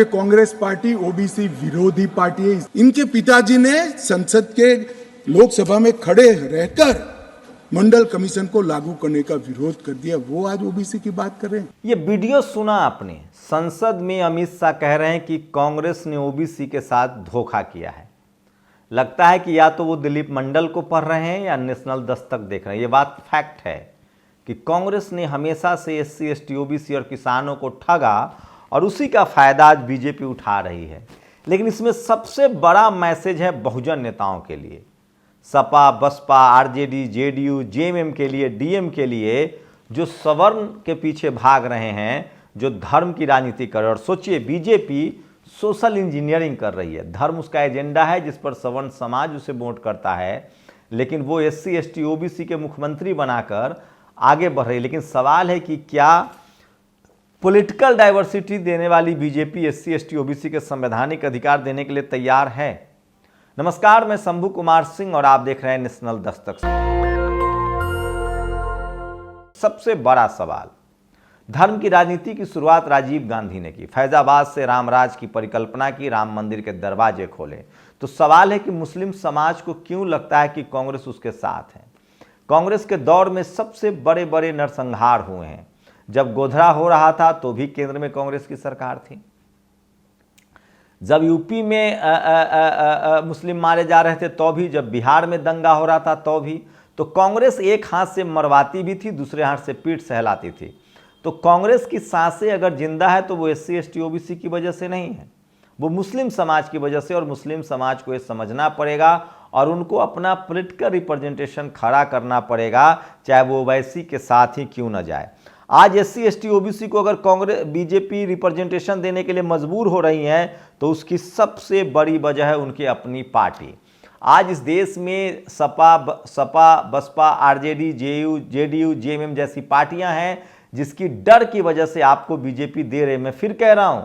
Congress party OBC विरोधी party है। इनके पिताजी ने संसद के लोकसभा में खड़े रहकर मंडल कमीशन को लागू करने का विरोध कर दिया। वो आज ओबीसी की बात कर रहे हैं। ये वीडियो सुना आपने, संसद में अमित शाह कह रहे हैं कि कांग्रेस ने ओबीसी के साथ धोखा किया है। लगता है कि या तो वो दिलीप मंडल को पढ़ रहे हैं या नेशनल दस्तक देख रहे हैं। ये बात फैक्ट है कि कांग्रेस ने हमेशा से एससी, एसटी, ओबीसी और किसानों को ठगा और उसी का फायदा आज बीजेपी उठा रही है। लेकिन इसमें सबसे बड़ा मैसेज है बहुजन नेताओं के लिए, Sapa, Basapa, RJD, JDU, JMM के लिए, डीएम के लिए, जो सवर्ण के पीछे भाग रहे हैं, जो धर्म की राजनीति कर रहे हैं। और सोचिए, बीजेपी सोशल इंजीनियरिंग कर रही है। धर्म उसका एजेंडा है जिस पर सवर्ण समाज उसे वोट करता है, लेकिन वो एससी, एसटी, ओबीसी के मुख्यमंत्री बनाकर आगे बढ़ रही है। लेकिन सवाल है कि क्या पॉलिटिकल डाइवर्सिटी देने वाली बीजेपी एससी, एसटी, ओबीसी के संवैधानिक अधिकार देने के लिए तैयार है? नमस्कार, मैं शंभू कुमार सिंह और आप देख रहे हैं नेशनल दस्तक। सबसे बड़ा सवाल, धर्म की राजनीति की शुरुआत राजीव गांधी ने की। फैजाबाद से रामराज की परिकल्पना की, राम मंदिर के दरवाजे खोले। तो सवाल है कि मुस्लिम समाज को क्यों लगता है कि कांग्रेस उसके साथ है? कांग्रेस के दौर में सबसे बड़े बड़े नरसंहार हुए हैं। जब गोधरा हो रहा था तो भी केंद्र में कांग्रेस की सरकार थी। जब यूपी में मुस्लिम मारे जा रहे थे तो भी, जब बिहार में दंगा हो रहा था तो भी, तो कांग्रेस एक हाथ से मरवाती भी थी, दूसरे हाथ से पीठ सहलाती थी। तो कांग्रेस की सांसें अगर जिंदा है तो वो एससी, एसटी, ओबीसी की वजह से नहीं है, वो मुस्लिम समाज की वजह से। और मुस्लिम समाज को ये समझना पड़ेगा और उनको अपना पॉलिटिकल रिप्रेजेंटेशन खड़ा करना पड़ेगा, चाहे वो ओवैसी के साथ ही क्यों न जाए। आज एससी, एसटी, ओबीसी को अगर कांग्रेस, बीजेपी रिप्रेजेंटेशन देने के लिए मजबूर हो रही है तो उसकी सबसे बड़ी वजह है उनकी अपनी पार्टी। आज इस देश में Sapa, Basapa, RJD, JDU, JMM जैसी पार्टियां हैं जिसकी डर की वजह से आपको बीजेपी दे रहे। मैं फिर कह रहा हूं,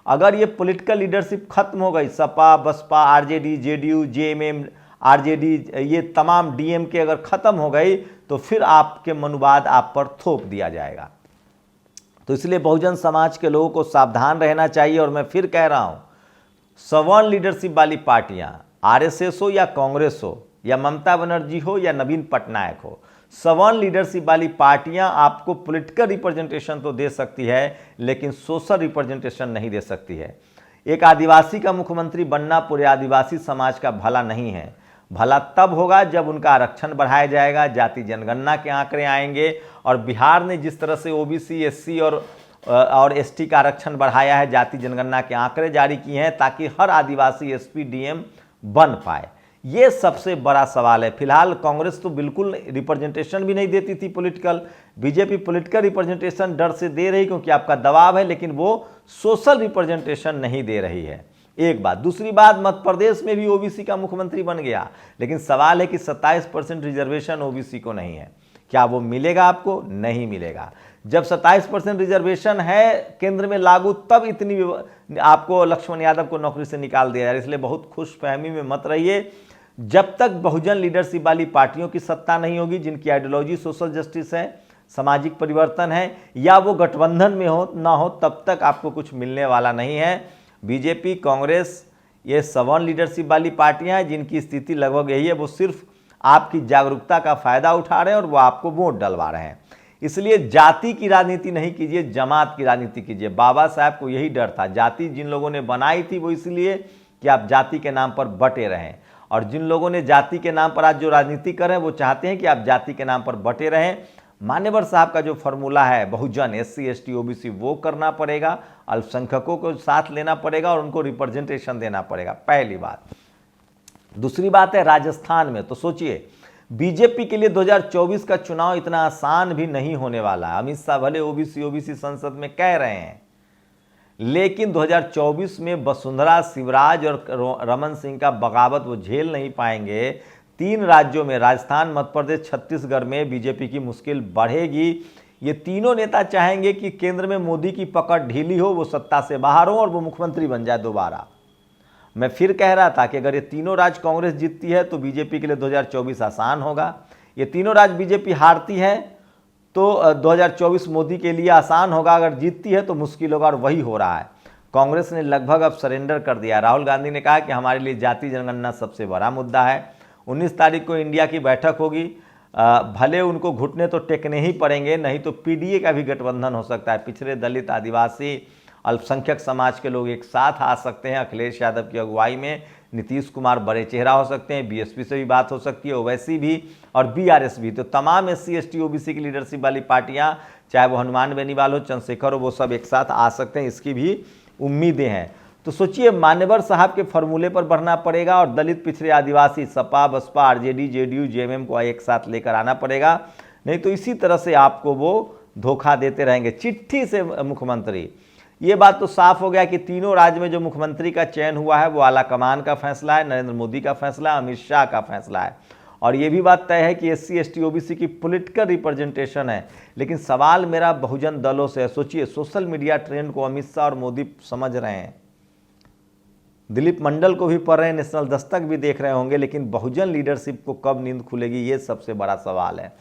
अगर ये पॉलिटिकल लीडरशिप खत्म हो गई, Sapa, Basapa, RJD, JDU, JMM, RJD, ये तमाम डीएम के अगर खत्म हो गई तो फिर आपके मनुवाद आप पर थोप दिया जाएगा। तो इसलिए बहुजन समाज के लोगों को सावधान रहना चाहिए। और मैं फिर कह रहा हूं, सवर्ण लीडरशिप वाली पार्टियां, आरएसएस हो या कांग्रेस हो या ममता बनर्जी हो या नवीन पटनायक हो, सवर्ण लीडरशिप वाली पार्टियां आपको पॉलिटिकल रिप्रेजेंटेशन तो दे सकती है लेकिन सोशल रिप्रेजेंटेशन नहीं दे सकती है। एक आदिवासी का मुख्यमंत्री बनना पूरे आदिवासी समाज का भला नहीं है। भला तब होगा जब उनका आरक्षण बढ़ाया जाएगा, जाति जनगणना के आंकड़े आएंगे। और बिहार ने जिस तरह से ओबीसी, एससी और एसटी का आरक्षण बढ़ाया है, जाति जनगणना के आंकड़े जारी किए हैं ताकि हर आदिवासी एसपी, डीएम बन पाए। ये सबसे बड़ा सवाल है। फिलहाल कांग्रेस तो बिल्कुल रिप्रेजेंटेशन भी नहीं देती थी पॉलिटिकल, बीजेपी पॉलिटिकल रिप्रेजेंटेशन डर से दे रही क्योंकि आपका दबाव है, लेकिन वो सोशल रिप्रेजेंटेशन नहीं दे रही है। एक बात। दूसरी बात, मध्य प्रदेश में भी ओबीसी का मुख्यमंत्री बन गया, लेकिन सवाल है कि 27% रिजर्वेशन ओबीसी को नहीं है। क्या वो मिलेगा आपको? नहीं मिलेगा। जब 27% रिजर्वेशन है केंद्र में लागू, तब इतनी आपको लक्ष्मण यादव को नौकरी से निकाल दिया जाए। इसलिए बहुत खुशफहमी में मत रहिए। जब तक बहुजन लीडरशिप वाली पार्टियों की सत्ता नहीं होगी, जिनकी आइडियोलॉजी सोशल जस्टिस है, सामाजिक परिवर्तन है, या वो गठबंधन में हो ना हो, तब तक आपको कुछ मिलने वाला नहीं है। बीजेपी, कांग्रेस, ये सवर्ण लीडरशिप वाली पार्टियां हैं जिनकी स्थिति लगभग यही है। वो सिर्फ आपकी जागरूकता का फायदा उठा रहे हैं और वो आपको वोट डलवा रहे हैं। इसलिए जाति की राजनीति नहीं कीजिए, जमात की राजनीति कीजिए। बाबा साहब को यही डर था। जाति जिन लोगों ने बनाई थी वो इसलिए कि आप जाति के नाम पर बटे रहें, और जिन लोगों ने जाति के नाम पर आज जो राजनीति कर रहे हैं वो चाहते हैं कि आप जाति के नाम पर बटे रहें। मान्यवर साहब का जो फॉर्मूला है, बहुजन, एससी, एसटी, ओबीसी, वो करना पड़ेगा, अल्पसंख्यकों को साथ लेना पड़ेगा और उनको रिप्रेजेंटेशन देना पड़ेगा। पहली बात। दूसरी बात है राजस्थान में। तो सोचिए, बीजेपी के लिए 2024 का चुनाव इतना आसान भी नहीं होने वाला है। अमित शाह भले ओबीसी संसद में कह रहे हैं, लेकिन 2024 में वसुंधरा, शिवराज और रमन सिंह का बगावत वो झेल नहीं पाएंगे। 3 राज्यों में, राजस्थान, मध्य प्रदेश, छत्तीसगढ़ में बीजेपी की मुश्किल बढ़ेगी। ये तीनों नेता चाहेंगे कि केंद्र में मोदी की पकड़ ढीली हो, वो सत्ता से बाहर हो और वो मुख्यमंत्री बन जाए दोबारा। मैं फिर कह रहा था कि अगर ये तीनों राज्य कांग्रेस जीतती है तो बीजेपी के लिए 2024 आसान होगा। ये तीनों राज्य बीजेपी हारती है तो 2024 मोदी के लिए आसान होगा, अगर जीतती है तो मुश्किल होगा, और वही हो रहा है। कांग्रेस ने लगभग अब सरेंडर कर दिया। राहुल गांधी ने कहा कि हमारे लिए जाति जनगणना सबसे बड़ा मुद्दा है। 19 तारीख को इंडिया की बैठक होगी। भले उनको घुटने तो टेकने ही पड़ेंगे, नहीं तो पीडीए का भी गठबंधन हो सकता है। पिछड़े, दलित, आदिवासी, अल्पसंख्यक समाज के लोग एक साथ आ सकते हैं। अखिलेश यादव की अगुवाई में नीतीश कुमार बड़े चेहरा हो सकते हैं। बीएसपी से भी बात हो सकती है, ओवैसी भी और बीआरएस भी। तो तमाम एससी, एसटी, ओबीसी की लीडरशिप वाली पार्टियां, चाहे वो हनुमान बेनीवाल हो, चंद्रशेखर हो, वो सब एक साथ आ सकते हैं, इसकी भी उम्मीदें हैं। तो सोचिए, मान्यवर साहब के फॉर्मूले पर बढ़ना पड़ेगा और दलित, पिछड़े, आदिवासी, सपा, बसपा, आरजेडी, जेडीयू, जेएमएम को एक साथ लेकर आना पड़ेगा। नहीं तो इसी तरह से आपको वो धोखा देते रहेंगे। चिट्ठी से मुख्यमंत्री, ये बात तो साफ हो गया कि तीनों राज्य में जो मुख्यमंत्री का चयन हुआ है वो आलाकमान का फैसला है, नरेंद्र मोदी का फैसला है, अमित शाह का फैसला है। और ये भी बात तय है कि एससी, एसटी, ओबीसी की पॉलिटिकल रिप्रेजेंटेशन है। लेकिन सवाल मेरा बहुजन दलों से है। सोचिए, सोशल मीडिया ट्रेंड को अमित शाह और मोदी समझ रहे हैं, दिलीप मंडल को भी पढ़ रहे हैं, नेशनल दस्तक भी देख रहे होंगे, लेकिन बहुजन लीडरशिप को कब नींद खुलेगी, ये सबसे बड़ा सवाल है।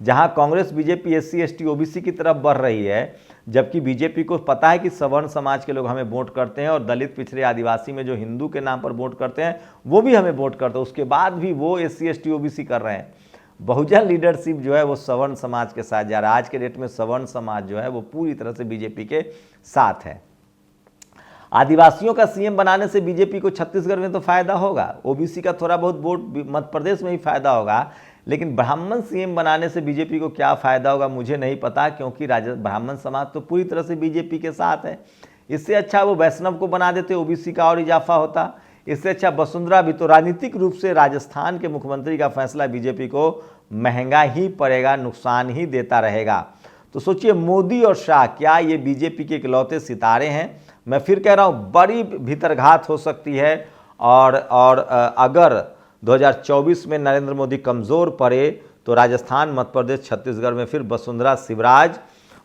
जहां Congress, BJP SC, ST, OBC की तरफ बढ़ रही है, जबकि बीजेपी को पता है कि सवर्ण समाज के लोग हमें वोट करते हैं और दलित, पिछड़े, आदिवासी में जो हिंदू के नाम पर वोट करते हैं वो भी हमें वोट करते हैं, उसके बाद भी वो एससी, एसटी, ओबीसी कर रहे हैं। बहुजन लीडरशिप जो है वो सवर्ण समाज के साथ जा रहा है। आज के डेट में सवर्ण समाज जो है वो पूरी तरह से बीजेपी के साथ है। आदिवासियों का सीएम बनाने से बीजेपी को छत्तीसगढ़ में तो फायदा होगा, ओबीसी का थोड़ा बहुत वोट मध्य प्रदेश में ही फायदा होगा, लेकिन ब्राह्मण सीएम बनाने से बीजेपी को क्या फायदा होगा मुझे नहीं पता, क्योंकि ब्राह्मण समाज तो पूरी तरह से बीजेपी के साथ है। इससे अच्छा वो वैष्णव को बना देते, ओबीसी का और इजाफा होता। इससे अच्छा वसुंधरा भी। तो राजनीतिक रूप से राजस्थान के मुख्यमंत्री का फैसला बीजेपी को महंगा ही पड़ेगा, नुकसान ही देता रहेगा। तो सोचिए, मोदी और शाह क्या ये बीजेपी के इकलौते सितारे हैं? मैं फिर कह रहा हूँ, बड़ी भीतरघात हो सकती है। और अगर 2024 में नरेंद्र मोदी कमज़ोर पड़े तो राजस्थान, मध्य प्रदेश, छत्तीसगढ़ में फिर वसुंधरा, शिवराज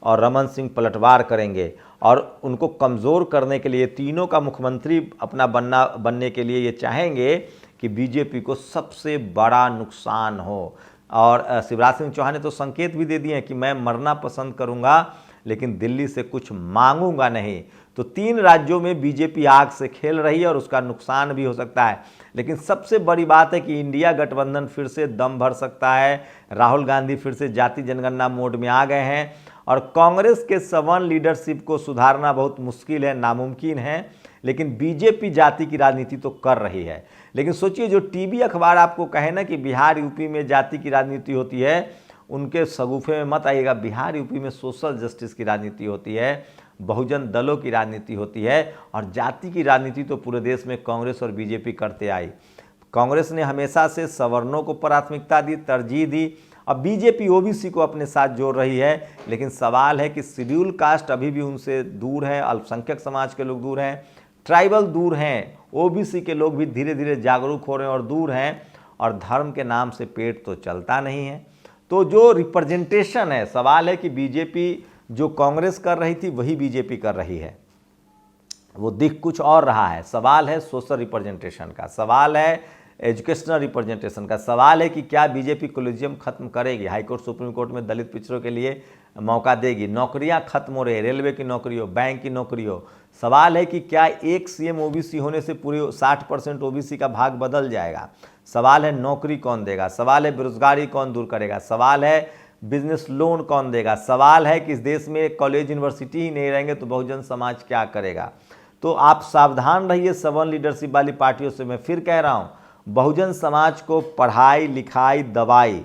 और रमन सिंह पलटवार करेंगे। और उनको कमज़ोर करने के लिए, तीनों का मुख्यमंत्री अपना बनने के लिए ये चाहेंगे कि बीजेपी को सबसे बड़ा नुकसान हो। और शिवराज सिंह चौहान ने तो संकेत भी दे दिए हैं कि मैं मरना पसंद करूंगा लेकिन दिल्ली से कुछ मांगूंगा नहीं। तो 3 राज्यों में बीजेपी आग से खेल रही है और उसका नुकसान भी हो सकता है। लेकिन सबसे बड़ी बात है कि इंडिया गठबंधन फिर से दम भर सकता है। राहुल गांधी फिर से जाति जनगणना मोड में आ गए हैं और कांग्रेस के सवर्ण लीडरशिप को सुधारना बहुत मुश्किल है, नामुमकिन है। लेकिन बीजेपी जाति की राजनीति तो कर रही है। लेकिन सोचिए, जो टीवी अखबार आपको कहे ना कि बिहार यूपी में जाति की राजनीति होती है, उनके सगुफे में मत आइएगा। बिहार यूपी में सोशल जस्टिस की राजनीति होती है, बहुजन दलों की राजनीति होती है। और जाति की राजनीति तो पूरे देश में कांग्रेस और बीजेपी करते आई। कांग्रेस ने हमेशा से सवर्णों को प्राथमिकता दी, तरजीह दी। अब बीजेपी ओबीसी को अपने साथ जोड़ रही है। लेकिन सवाल है कि शेड्यूल कास्ट अभी भी उनसे दूर है, अल्पसंख्यक समाज के लोग दूर हैं, ट्राइबल दूर हैं, ओबीसी के लोग भी धीरे धीरे जागरूक हो रहे हैं और दूर हैं। और धर्म के नाम से पेट तो चलता नहीं है। तो जो रिप्रेजेंटेशन है, सवाल है कि बीजेपी जो कांग्रेस कर रही थी वही बीजेपी कर रही है, वो दिख कुछ और रहा है। सवाल है सोशल रिप्रेजेंटेशन का, सवाल है एजुकेशनल रिप्रेजेंटेशन का, सवाल है कि क्या बीजेपी कोलिजियम खत्म करेगी, हाईकोर्ट, सुप्रीम कोर्ट में दलित पिछड़ों के लिए मौका देगी, नौकरियां खत्म हो रही, रेलवे की नौकरी हो, बैंक की नौकरी हो। सवाल है कि क्या एक सीएम ओबीसी होने से पूरे 60% ओबीसी का भाग बदल जाएगा। सवाल है नौकरी कौन देगा, सवाल है बेरोजगारी कौन दूर करेगा, सवाल है बिजनेस लोन कौन देगा, सवाल है कि इस देश में कॉलेज यूनिवर्सिटी ही नहीं रहेंगे तो बहुजन समाज क्या करेगा। तो आप सावधान रहिए सवर्ण लीडरशिप वाली पार्टियों से। मैं फिर कह रहा हूँ, बहुजन समाज को पढ़ाई, लिखाई, दवाई,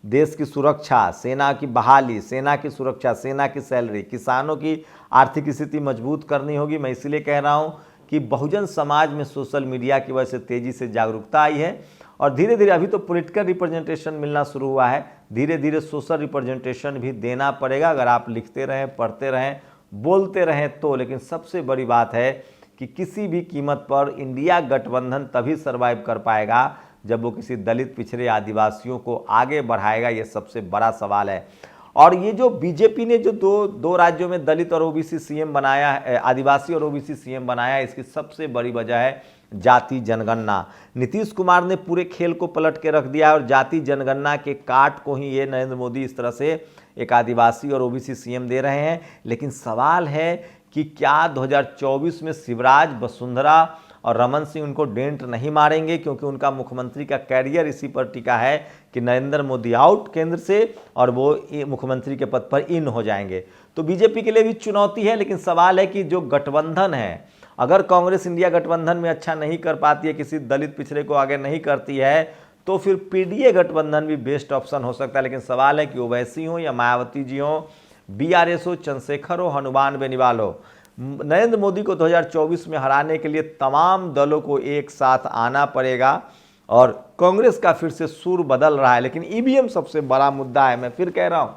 देश की सुरक्षा, सेना की बहाली, सेना की सुरक्षा, सेना की सैलरी, किसानों की आर्थिक स्थिति मजबूत करनी होगी। मैं इसलिए कह रहा हूँ कि बहुजन समाज में सोशल मीडिया की वजह से तेज़ी से जागरूकता आई है और धीरे धीरे, अभी तो पॉलिटिकल रिप्रेजेंटेशन मिलना शुरू हुआ है, धीरे धीरे सोशल रिप्रेजेंटेशन भी देना पड़ेगा अगर आप लिखते रहें, पढ़ते रहें, बोलते रहें तो। लेकिन सबसे बड़ी बात है कि किसी भी कीमत पर इंडिया गठबंधन तभी सर्वाइव कर पाएगा जब वो किसी दलित, पिछड़े, आदिवासियों को आगे बढ़ाएगा। ये सबसे बड़ा सवाल है। और ये जो बीजेपी ने जो दो राज्यों में दलित और ओबीसी सीएम बनाया है, आदिवासी और ओबीसी सीएम बनाया है, इसकी सबसे बड़ी वजह है जाति जनगणना। नीतीश कुमार ने पूरे खेल को पलट के रख दिया और जाति जनगणना के काट को ही ये नरेंद्र मोदी इस तरह से एक आदिवासी और ओबीसी सीएम दे रहे हैं। लेकिन सवाल है कि क्या 2024 में शिवराज, वसुंधरा और रमन सिंह उनको डेंट नहीं मारेंगे, क्योंकि उनका मुख्यमंत्री का कैरियर इसी पर टिका है कि नरेंद्र मोदी आउट केंद्र से और वो मुख्यमंत्री के पद पर इन हो जाएंगे। तो बीजेपी के लिए भी चुनौती है, लेकिन सवाल है कि जो गठबंधन है, अगर कांग्रेस इंडिया गठबंधन में अच्छा नहीं कर पाती है, किसी दलित पिछड़े को आगे नहीं करती है, तो फिर पीडीए गठबंधन भी बेस्ट ऑप्शन हो सकता है। लेकिन सवाल है कि ओवैसी हो या मायावती जी हो, बीआरएस हो, चंद्रशेखर हो, हनुमान बेनीवाल हो, नरेंद्र मोदी को 2024 में हराने के लिए तमाम दलों को एक साथ आना पड़ेगा। और कांग्रेस का फिर से सुर बदल रहा है, लेकिन ईवीएम सबसे बड़ा मुद्दा है। मैं फिर कह रहा हूं,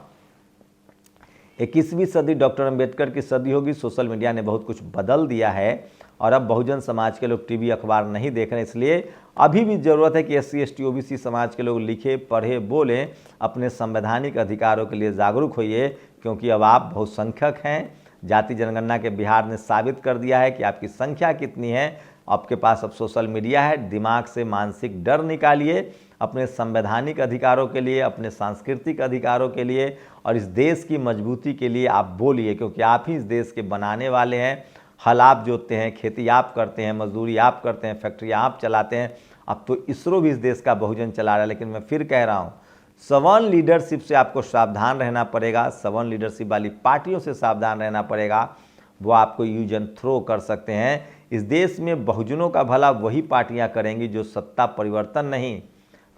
21वीं सदी डॉक्टर अंबेडकर की सदी होगी। सोशल मीडिया ने बहुत कुछ बदल दिया है और अब बहुजन समाज के लोग टीवी अखबार नहीं देख रहे, इसलिए अभी भी ज़रूरत है कि SC ST OBC समाज के लोग लिखे, पढ़े, बोलें, अपने संवैधानिक अधिकारों के लिए जागरूक होइए, क्योंकि अब आप बहुसंख्यक हैं। जाति जनगणना के बिहार ने साबित कर दिया है कि आपकी संख्या कितनी है। आपके पास अब सोशल मीडिया है, दिमाग से मानसिक डर निकालिए अपने संवैधानिक अधिकारों के लिए, अपने सांस्कृतिक अधिकारों के लिए और इस देश की मजबूती के लिए आप बोलिए, क्योंकि आप ही इस देश के बनाने वाले हैं। हल आप जोतते हैं, खेती आप करते हैं, मजदूरी आप करते हैं, फैक्ट्री आप चलाते हैं। अब तो इसरो भी इस देश का बहुजन चला रहा है। लेकिन मैं फिर कह रहा हूँ, सवर्न लीडरशिप से आपको सावधान रहना पड़ेगा, सवर्न लीडरशिप वाली पार्टियों से सावधान रहना पड़ेगा। वो आपको यूज एंड थ्रो कर सकते हैं। इस देश में बहुजनों का भला वही पार्टियां करेंगी जो सत्ता परिवर्तन नहीं,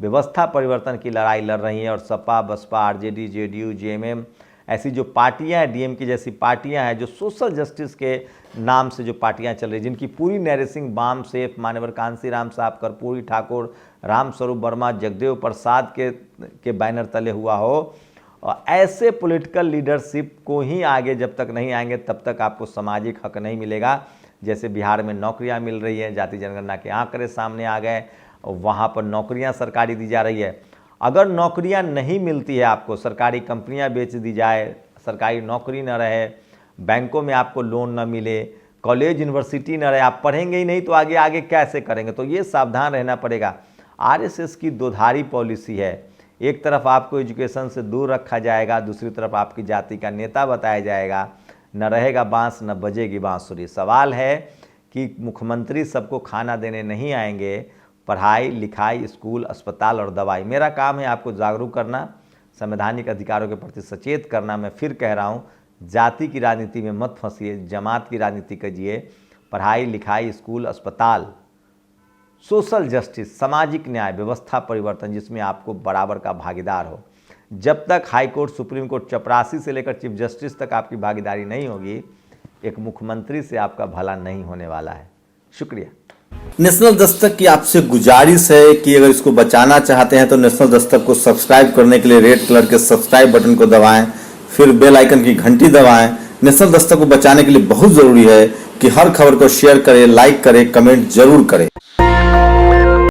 व्यवस्था परिवर्तन की लड़ाई लड़ रही हैं। और Sapa, Baspa, RJD, JDU, JMM ऐसी जो पार्टियां हैं, DMK जैसी पार्टियां हैं, जो सोशल जस्टिस के नाम से जो पार्टियां चल रही, जिनकी पूरी नैरेसिंग बाम सेफ, मान्यवर कांसीराम साहब, कर्पूरी ठाकुर, रामस्वरूप वर्मा, जगदेव प्रसाद के बैनर तले हुआ हो, और ऐसे पॉलिटिकल लीडरशिप को ही आगे जब तक नहीं आएंगे तब तक आपको सामाजिक हक नहीं मिलेगा। जैसे बिहार में नौकरियां मिल रही हैं, जाति जनगणना के आंकड़े सामने आ गए, वहाँ पर नौकरियां सरकारी दी जा रही है। अगर नौकरियां नहीं मिलती है आपको, सरकारी कंपनियां बेच दी जाए, सरकारी नौकरी न रहे, बैंकों में आपको लोन न मिले, कॉलेज यूनिवर्सिटी न रहे, आप पढ़ेंगे ही नहीं तो आगे आगे कैसे करेंगे? तो ये सावधान रहना पड़ेगा। RSS की दोधारी पॉलिसी है, एक तरफ आपको एजुकेशन से दूर रखा जाएगा, दूसरी तरफ आपकी जाति का नेता बताया जाएगा। न रहेगा बांस न बजेगी बांसुरी। सवाल है कि मुख्यमंत्री सबको खाना देने नहीं आएंगे, पढ़ाई लिखाई, स्कूल, अस्पताल और दवाई। मेरा काम है आपको जागरूक करना, संवैधानिक अधिकारों के प्रति सचेत करना। मैं फिर कह रहा हूँ, जाति की राजनीति में मत फंसिए, जमात की राजनीति कीजिए। पढ़ाई लिखाई, स्कूल, अस्पताल, सोशल जस्टिस, सामाजिक न्याय, व्यवस्था परिवर्तन, जिसमें आपको बराबर का भागीदार हो। जब तक हाई कोर्ट, सुप्रीम कोर्ट, चपरासी से लेकर चीफ जस्टिस तक आपकी भागीदारी नहीं होगी, एक मुख्यमंत्री से आपका भला नहीं होने वाला है। शुक्रिया। नेशनल दस्तक की आपसे गुजारिश है कि अगर इसको बचाना चाहते हैं तो नेशनल दस्तक को सब्सक्राइब करने के लिए रेड कलर के सब्सक्राइब बटन को दबाएं, फिर बेल आइकन की घंटी दबाएं। नेशनल दस्तक को बचाने के लिए बहुत जरूरी है कि हर खबर को शेयर करें, लाइक करें, कमेंट जरूर करें।